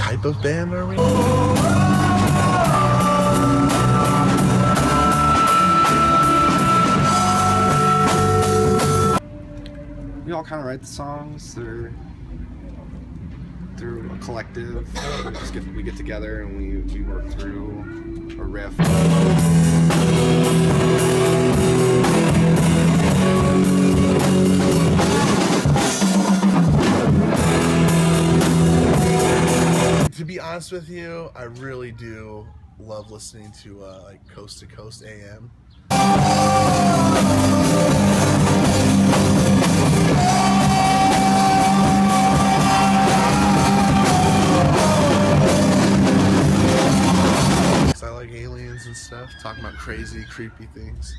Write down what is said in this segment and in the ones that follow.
type of band are we? We all kind of write the songs. They're a collective. We get together and we work through a riff. To be honest with you, I really do love listening to like Coast to Coast AM. I like aliens and stuff, talking about crazy, creepy things.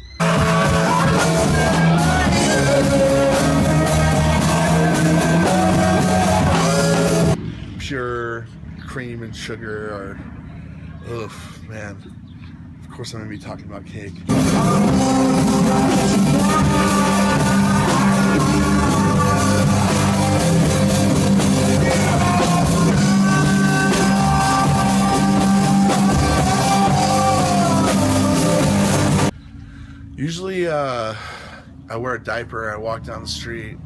Pure cream and sugar are, oof, man. Of course I'm gonna be talking about cake. Usually I wear a diaper, I walk down the street,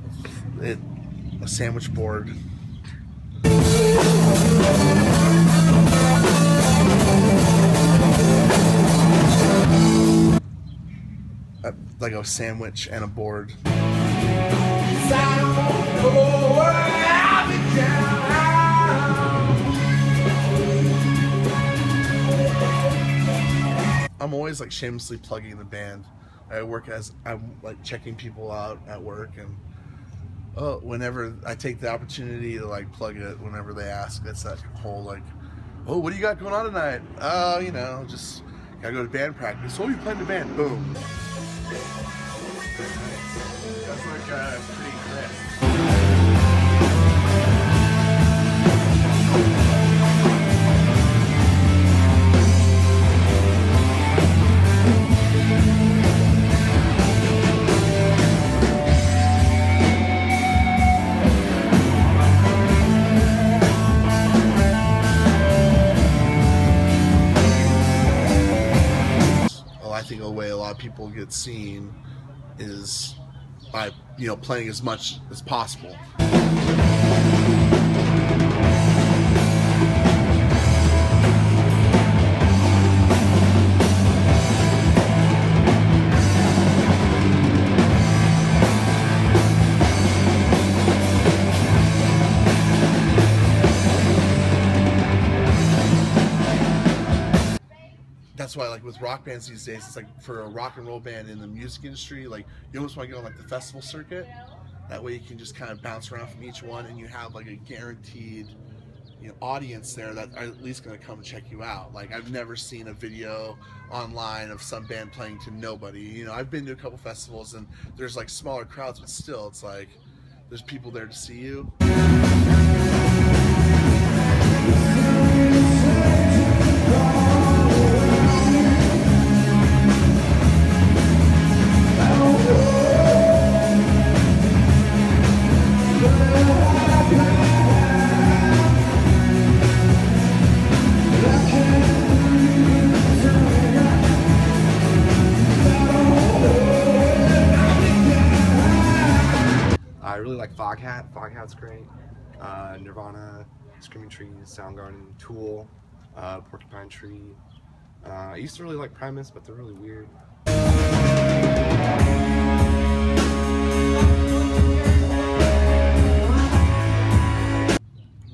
a sandwich board. Like a sandwich and a board. I'm always like shamelessly plugging the band. I'm like checking people out at work, and whenever I take the opportunity to like plug it whenever they ask. That's that whole like, oh, what do you got going on tonight? Oh, you know, just gotta go to band practice. Oh, you playing the band? Boom. That's like pretty crisp. I think the way a lot of people get seen is by, you know, playing as much as possible. That's why, like with rock bands these days, it's like for a rock and roll band in the music industry, like you almost want to get on like the festival circuit. That way you can just kind of bounce around from each one, and you have like a guaranteed, you know, audience there that are at least going to come and check you out. Like I've never seen a video online of some band playing to nobody. You know, I've been to a couple festivals and there's like smaller crowds, but still, it's like there's people there to see you. I really like Foghat. Foghat's great. Nirvana, Screaming Trees, Soundgarden, Tool, Porcupine Tree. I used to really like Primus, but they're really weird.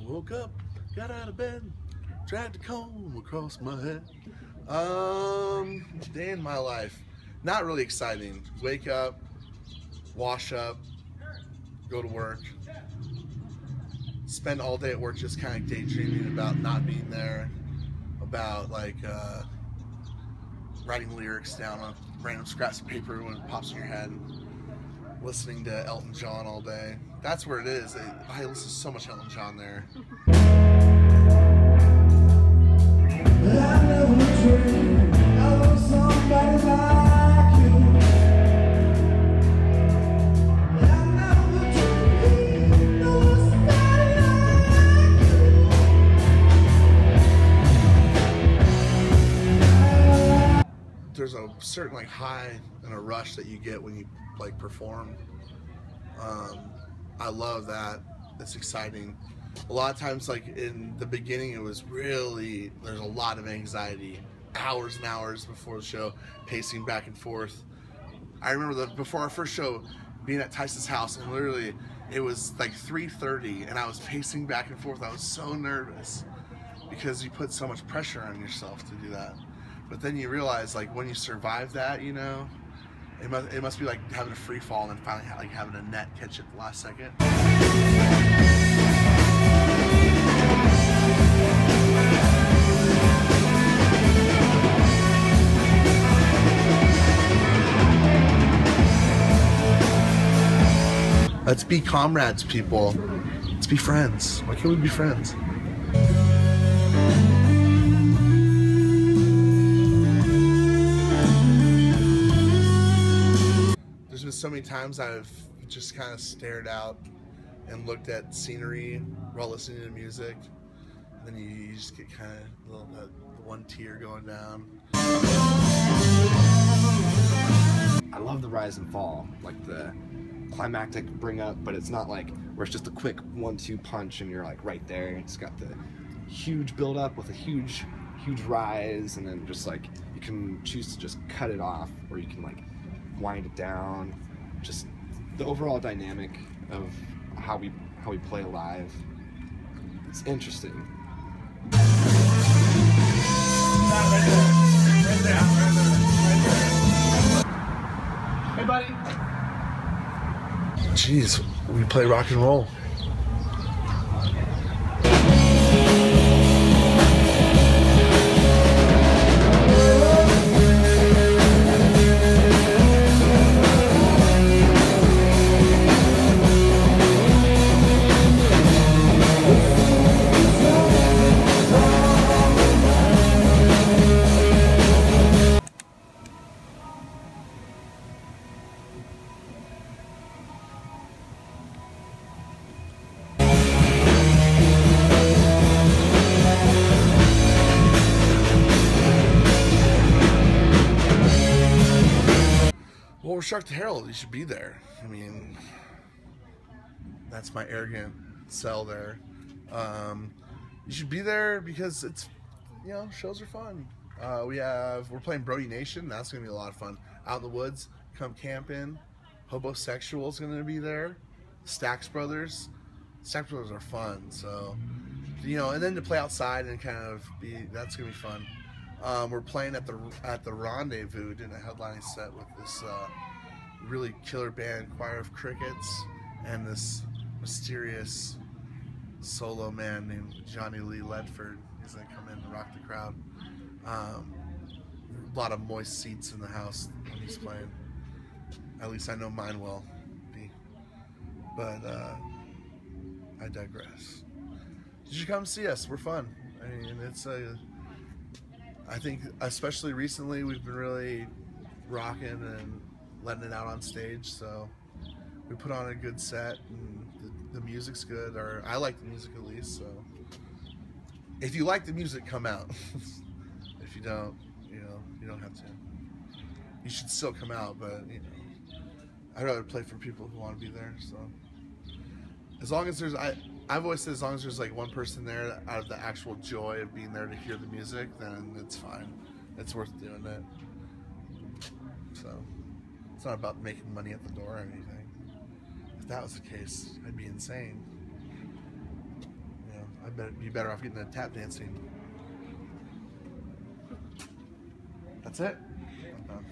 Woke up, got out of bed, dragged a comb across my head. Day in my life. Not really exciting. Wake up, wash up, go to work, spend all day at work just kind of daydreaming about not being there, about like writing lyrics down on random scraps of paper when it pops in your head, listening to Elton John all day. That's where it is. I listen to so much Elton John there. I never dreamed of somebody like you. certain like high and a rush that you get when you like perform. I love that. It's exciting. A lot of times, like in the beginning, it was really, there's a lot of anxiety, hours and hours before the show, pacing back and forth. I remember before our first show, being at Tyson's house, and literally it was like 3:30, and I was pacing back and forth. I was so nervous because you put so much pressure on yourself to do that. But then you realize, like, when you survive that, you know, it must be like having a free fall and finally like having a net catch at the last second. Let's be comrades, people. Let's be friends. Why can't we be friends? There's been so many times I've just kind of stared out and looked at scenery while listening to music. And then you just get kind of a little bit, one tear going down. I love the rise and fall, like the climactic bring up, but it's not like where it's just a quick 1-2 punch and you're like right there. It's got the huge build up with a huge rise, and then just like you can choose to just cut it off, or you can like wind it down. Just the overall dynamic of how we play live. It's interesting. Hey, buddy. Jeez, we play rock and roll. Well, we're Shark the Herald. You should be there. I mean, that's my arrogant sell there. You should be there because it's, you know, shows are fun. We're playing Brody Nation. That's gonna be a lot of fun. Out in the woods, come camping. Hobosexual's gonna be there. Stax Brothers are fun. So, you know, and then to play outside and kind of that's gonna be fun. We're playing at the Rendezvous, doing a headlining set with this really killer band, Choir of Crickets, and this mysterious solo man named Johnny Lee Ledford. He's gonna come in and rock the crowd. A lot of moist seats in the house when he's playing. At least I know mine will be. But I digress. You should come see us. We're fun. I mean, I think especially recently we've been really rocking and letting it out on stage, so we put on a good set and the music's good, or I like the music at least. So if you like the music, come out. If you don't, you know, you don't have to. You should still come out, but you know, I'd rather play for people who want to be there. So as long as I've always said, as long as there's like one person there out of the actual joy of being there to hear the music, then it's fine. It's worth doing it. So it's not about making money at the door or anything. If that was the case, I'd be insane. You know, I'd be better off getting a tap dancing. That's it. I'm done.